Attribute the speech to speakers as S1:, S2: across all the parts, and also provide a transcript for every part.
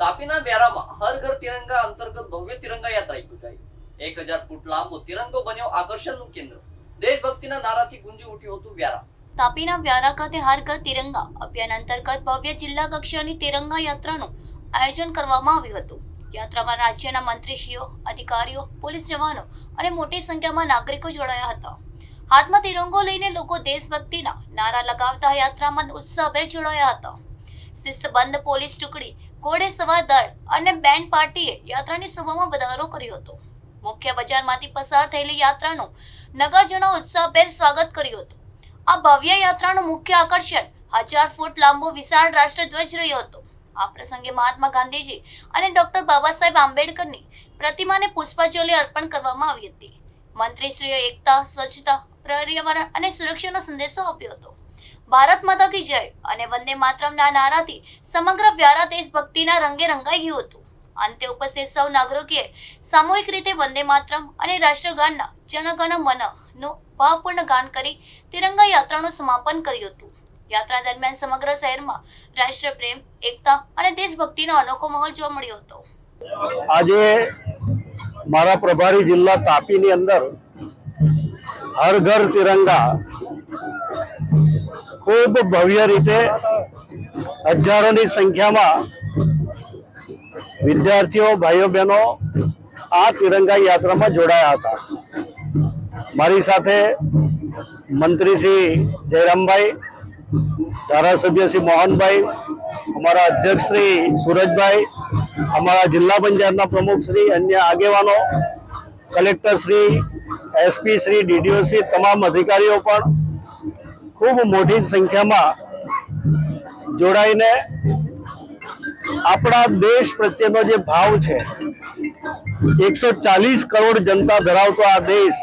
S1: તાપીના વ્યારામાં હર ઘર તિરંગા અંતર્ગત ભવ્ય તિરંગા યાત્રા યોજાઈ 1000 ફૂટ લાંબો તિરંગો બન્યો આકર્ષણનું કેન્દ્ર। દેશભક્તિના નારાથી ગુંજી ઉઠ્યું હતું વ્યારા।
S2: તાપીના વ્યારા ખાતે હર ઘર તિરંગા અભિયાન અંતર્ગત ભવ્ય જિલ્લા કક્ષાની તિરંગા યાત્રાનું આયોજન કરવામાં આવ્યું હતું। યાત્રામાં રાજ્યના મંત્રીશ્રીઓ, અધિકારીઓ, પોલીસ જવાનો અને મોટી સંખ્યામાં નાગરિકો જોડાયા હતા। હાથમાં તિરંગો લઈને લોકો દેશભક્તિના નારા લગાવતા યાત્રામાં ઉત્સાહભેર જોડાયા હતા। શિસ્તબદ્ધ પોલીસ ટુકડી, ઘોડેસવાર દળ અને બેન્ડ પાર્ટીએ યાત્રાની શોભામાં વધારો કર્યો હતો। મુખ્ય બજારમાંથી પસાર થયેલી યાત્રાનું નગરજનો ઉત્સાહભેર સ્વાગત કર્યું હતું। આ ભવ્ય યાત્રાનું મુખ્ય આકર્ષણ 1000 ફૂટ લાંબો વિશાળ રાષ્ટ્રધ્વજ રહ્યો હતો। આ પ્રસંગે મહાત્મા ગાંધીજી અને ડોક્ટર બાબા સાહેબ આંબેડકરની પ્રતિમાને પુષ્પાંજલિ અર્પણ કરવામાં આવી હતી। મંત્રીશ્રીએ એકતા, સ્વચ્છતા, પર્યાવરણ અને સુરક્ષાનો સંદેશો આપ્યો હતો। ભારત માતા કી જય અને વંદે માતરમના નારાથી સમગ્ર વ્યારા દેશભક્તિના રંગે રંગાઈ ગયું હતું। અંતે ઉપસ્થિત સૌ નાગરિકોએ સામૂહિક રીતે વંદે માતરમ અને રાષ્ટ્રગાનના જન ગણ મનનું ભાવપૂર્ણ ગાન કરી તિરંગા યાત્રાનું સમાપન કર્યું હતું। યાત્રા દરમિયાન સમગ્ર શહેરમાં રાષ્ટ્રપ્રેમ, એકતા અને દેશભક્તિનો અનોખો માહોલ જોવા મળ્યો હતો।
S3: આજે મારા પ્રભારી જિલ્લા તાપીની અંદર હર ઘર તિરંગા ખૂબ ભવ્ય રીતે હજારોની સંખ્યામાં વિદ્યાર્થીઓ, ભાઈઓ બહેનો આ તિરંગા યાત્રામાં જોડાયા હતા। મારી સાથે મંત્રી શ્રી જયરામભાઈ, ધારાસભ્ય શ્રી મોહનભાઈ, અમારા અધ્યક્ષ શ્રી સુરજભાઈ, અમારા જિલ્લા પંચાયતના પ્રમુખ શ્રી, અન્ય આગેવાનો, collector Shri, SP Shri, DDO Shri, તમામ અધિકારીઓ પણ ખૂબ મોટી સંખ્યામાં જોડાઈને આપણા દેશ પ્રત્યેનો જે ભાવ છે, 140 કરોડ જનતા ધરાવતો આ દેશ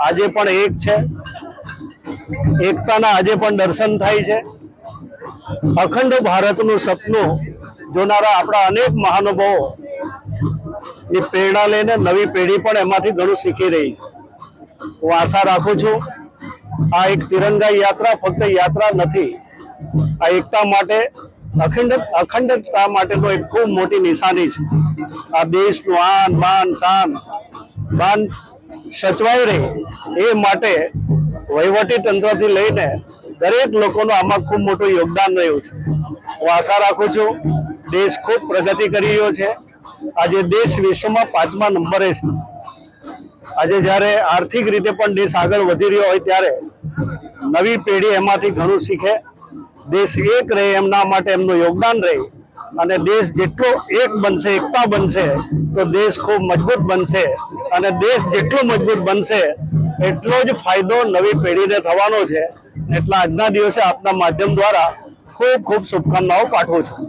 S3: આજે પણ એક છે। એકતાના આજે પણ દર્શન થાય છે। અખંડ ભારતનું સપનું જોનારા આપણા અનેક મહાનુભાવો ની પ્રેરણા લઈને નવી પેઢી પણ એમાંથી ઘણું શીખી રહી છે। હું આશા રાખું છું આ એક તિરંગા યાત્રા ફક્ત યાત્રા નથી, આ એકતા માટે, અખંડતા માટેનો એક ખૂબ મોટી નિશાની છે। આ દેશનું આન બાન શાન બાન સચવાઈ રહે એ માટે વહીવટી તંત્રથી લઈને દરેક લોકોનું આમાં ખૂબ મોટું યોગદાન રહ્યું છે। હું આશા રાખું છું દેશ ખૂબ પ્રગતિ કરી રહ્યો છે। આજે દેશ વિશ્વમાં 5મા નંબરે છે। આજે જ્યારે આર્થિક રીતે પણ દેશ આગળ વધી રહ્યો હોય ત્યારે નવી પેઢી એમાંથી ઘણું શીખે, દેશ એક રહે એમના માટે એમનું યોગદાન રહે અને દેશ જેટલો એક બનશે, એકતા બનશે તો દેશ ખૂબ મજબૂત બનશે અને દેશ જેટલો મજબૂત બનશે એટલો જ ફાયદો નવી પેઢીને થવાનો છે। એટલા આજના દિવસે આપના માધ્યમ દ્વારા ખૂબ ખૂબ શુભકામનાઓ પાઠવું છું।